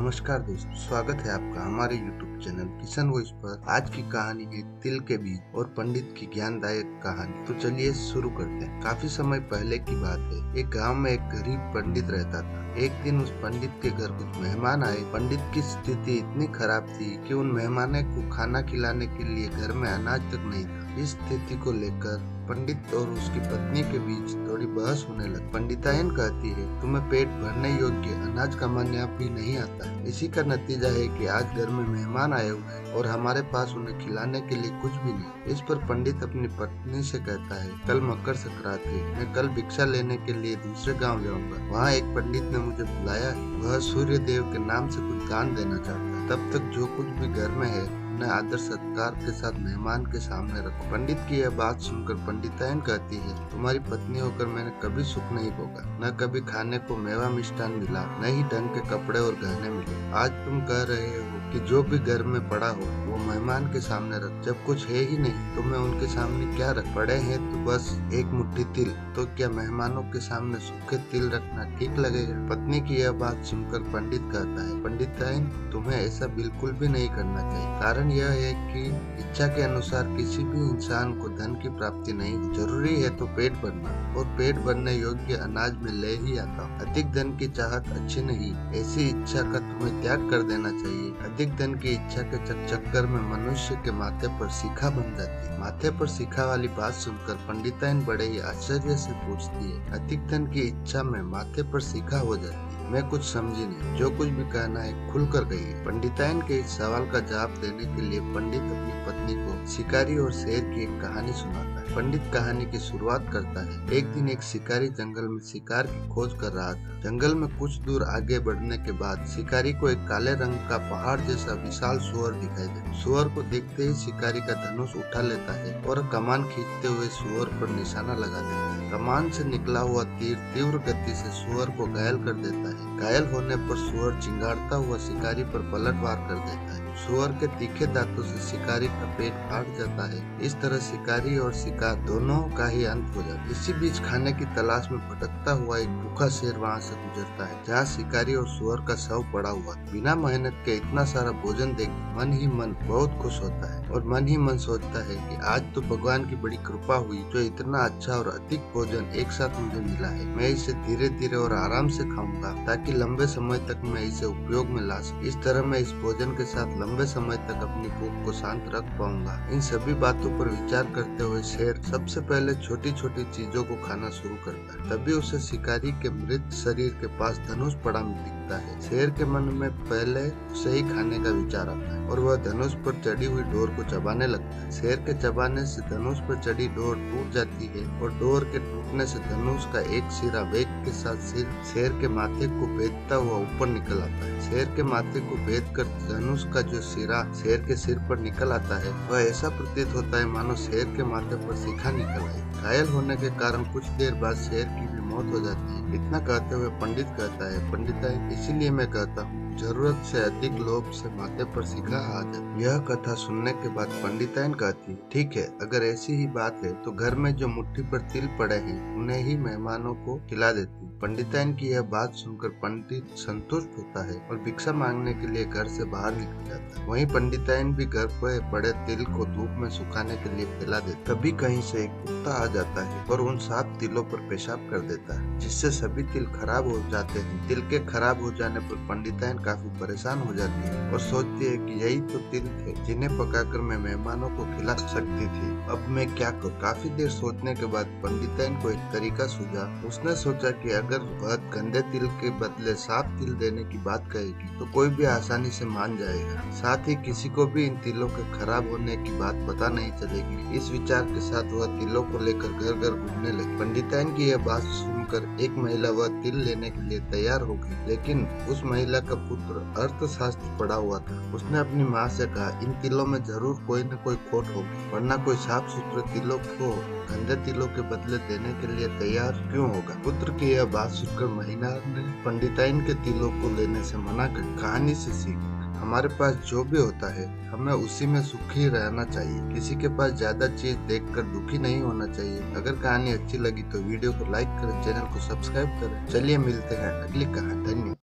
नमस्कार दोस्तों, स्वागत है आपका हमारे YouTube चैनल किशन वॉइस पर। आज की कहानी है तिल के बीज और पंडित की ज्ञानदायक कहानी। तो चलिए शुरू करते हैं। काफी समय पहले की बात है। एक गांव में एक गरीब पंडित रहता था। एक दिन उस पंडित के घर कुछ मेहमान आए। पंडित की स्थिति इतनी खराब थी कि उन मेहमानों को खाना खिलाने के लिए घर में अनाज तक नहीं था। इस स्थिति को लेकर पंडित और उसकी पत्नी के बीच थोड़ी बहस होने लगी। पंडितायन कहती है, तुम्हें पेट भरने योग्य अनाज कमाने भी नहीं आता। इसी का नतीजा है कि आज घर में मेहमान आए हुए हैं और हमारे पास उन्हें खिलाने के लिए कुछ भी नहीं। इस पर पंडित अपनी पत्नी से कहता है, कल मकर संक्रांति है, मैं कल भिक्षा लेने के लिए दूसरे गाँव जाऊंगा। वहाँ एक पंडित ने मुझे बुलाया है। वह सूर्य देव के नाम से कुछ दान देना चाहता है। तब तक जो कुछ भी घर में है उन्हें आदर सत्कार के साथ मेहमान के सामने रखो। पंडित की यह बात सुनकर पंडितायन कहती है, तुम्हारी पत्नी होकर मैंने कभी सुख नहीं भोगा। न कभी खाने को मेवा मिष्ठान मिला, न ही ढंग के कपड़े और गहने मिले। आज तुम कह रहे हो कि जो भी घर में पड़ा हो वो मेहमान के सामने रख। जब कुछ है ही नहीं तो मैं उनके सामने क्या रख? पड़े हैं तो बस एक मुट्ठी तिल, तो क्या मेहमानों के सामने सूखे तिल रखना ठीक लगेगा? पत्नी की यह बात सुनकर पंडित कहता है, पंडितायन तुम्हें ऐसा बिल्कुल भी नहीं करना चाहिए। कारण यह है कि इच्छा के अनुसार किसी भी इंसान को धन की प्राप्ति नहीं। जरूरी है तो पेट भरना, और पेट भरने योग्य अनाज में ले ही आता हूँ। अधिक धन की चाहत अच्छी नहीं। ऐसी इच्छा का तुम्हें त्याग कर देना चाहिए। अधिक धन की इच्छा के चक्कर में मनुष्य के माथे पर शिखा बन जाती है। माथे पर शिखा वाली बात सुनकर पंडितायन बड़े ही आश्चर्य से पूछती है, अधिक धन की इच्छा में माथे पर शिखा हो जाती है? मैं कुछ समझी नहीं। जो कुछ भी कहना है खुलकर कहिए। पंडितायन के इस सवाल का जवाब देने के लिए पंडित अपनी पत्नी को शिकारी और शेर की एक कहानी सुनाता है। पंडित कहानी की शुरुआत करता है। एक दिन एक शिकारी जंगल में शिकार की खोज कर रहा था। जंगल में कुछ दूर आगे बढ़ने के बाद शिकारी को एक काले रंग का पहाड़ जैसा विशाल सुअर दिखाई दे। सुअर को देखते ही शिकारी का धनुष उठा लेता है और कमान खींचते हुए सुअर पर निशाना लगा देता है। कमान से निकला हुआ तीर तीव्र गति से सुअर को घायल कर देता है। घायल होने पर सुअर चिंगाड़ता हुआ शिकारी पर पलटवार कर देता है। सुअर के तीखे दांतों से शिकारी का पेट फाट जाता है। इस तरह शिकारी और शिकार दोनों का ही अंत हो जाता है। इसी बीच खाने की तलाश में भटकता हुआ एक भूखा शेर वहां से गुजरता है, जहां शिकारी और सुअर का शव पड़ा हुआ। बिना मेहनत के इतना सारा भोजन देख मन ही मन बहुत खुश होता है और मन ही मन सोचता है कि आज तो भगवान की बड़ी कृपा हुई जो इतना अच्छा और अधिक भोजन एक साथ मुझे मिला है। मैं इसे धीरे धीरे और आराम से खाऊंगा ताकि लंबे समय तक मैं इसे उपयोग में ला सकूं। इस तरह मैं इस भोजन के साथ लंबे समय तक अपनी भूख को शांत रख पाऊंगा। इन सभी बातों पर विचार करते हुए शेर सबसे पहले छोटी छोटी चीजों को खाना शुरू करता है। तभी उसे शिकारी के मृत शरीर के पास धनुष पड़ा दिखता है। शेर के मन में पहले उसे ही खाने का विचार आता है और वह धनुष पर चढ़ी हुई डोर को चबाने लगता है। शेर के चबाने से धनुष पर चढ़ी डोर टूट जाती है और डोर के टूटने से धनुष का एक सिरा वेग के साथ शेर के माथे को भेदता हुआ ऊपर निकल आता है। शेर के माथे को भेद कर धनुष का जो सिरा शेर के सिर पर निकल आता है, वह ऐसा प्रतीत होता है मानो शेर के माथे पर शिखा निकल आई। घायल होने के कारण कुछ देर बाद शेर की भी मौत हो जाती है। इतना कहते हुए पंडित कहता है, पंडितायन इसीलिए मैं कहता हूँ जरूरत से अधिक लोभ से माथे पर शिखा आ जाए। यह कथा सुनने के बाद पंडितायन कहती है, ठीक है, अगर ऐसी ही बात है तो घर में जो मुट्ठी पर तिल पड़े हैं उन्हें ही मेहमानों को खिला देती। पंडितायन की यह बात सुनकर पंडित संतुष्ट होता है और भिक्षा मांगने के लिए घर से बाहर निकल जाता है। वहीं पंडितायन भी घर पर पड़े तिल को धूप में सुखाने के लिए फैला देता। तभी कहीं से एक कुत्ता आ जाता है और उन 7 तिलों पर पेशाब कर देता है, जिससे सभी तिल खराब हो जाते हैं। तिल के खराब हो जाने पर पंडितायन काफी परेशान हो जाती है और सोचती है कि यही तो तिल थे जिन्हें पकाकर मैं मेहमानों को खिला सकती थी। अब मैं क्या करूं? काफी देर सोचने के बाद पंडितायन को एक तरीका सूझा। उसने सोचा कि अगर वह गंदे तिल के बदले साफ तिल देने की बात कहेगी तो कोई भी आसानी से मान जाएगा। साथ ही किसी को भी इन तिलों के खराब होने की बात पता नहीं चलेगी। इस विचार के साथ वह तिलों को लेकर घर घर घूमने लगी। पंडितायन की यह बात सुनकर एक महिला वह तिल लेने के लिए तैयार हो गई, लेकिन उस महिला का पुत्र अर्थशास्त्र पढ़ा हुआ था। उसने अपनी माँ से कहा, इन तिलों में जरूर कोई न कोई खोट होगी, वरना कोई साफ सुथरे तिलों को गंदे तिलों के बदले देने के लिए तैयार क्यों होगा? पुत्र की यह बात सुनकर महिला ने पंडितायन के तिलों को लेने से मना कर। कहानी से सीख, हमारे पास जो भी होता है हमें उसी में सुखी रहना चाहिए। किसी के पास ज्यादा चीज देखकर दुखी नहीं होना चाहिए। अगर कहानी अच्छी लगी तो वीडियो को लाइक करें, चैनल को सब्सक्राइब करें। चलिए मिलते हैं अगली कहानी। धन्यवाद।